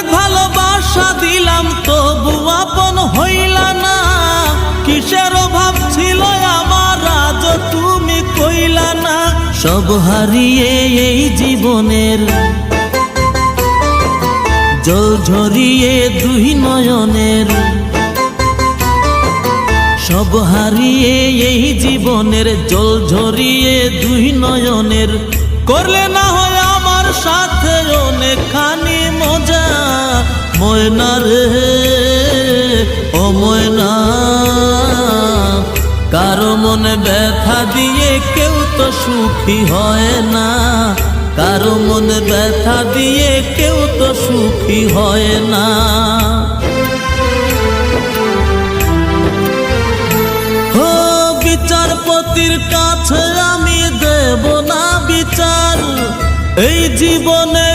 অনেক ভালোবাসা দিলাম তবু আপন হইলা না, কিসের অভাব ছিল আমার আজ তুমি কইলা না। সব হারিয়ে এই জীবনের জল ঝরিয়ে দুই নয়নের, সব হারিয়ে এই জীবনের জল ঝরিয়ে দুই নয়নের, করলে না হয় আমার সাথে অনেকখানি মজা। ময়না রে ও ময়না, কারো মনে ব্যথা দিয়ে কেউ তো সুখী হয় না, কারো মনে ব্যথা দিয়ে কেউ তো সুখী হয় না। ও বিচারপতির কাছে আমি দেব না বিচার, এই জীবনে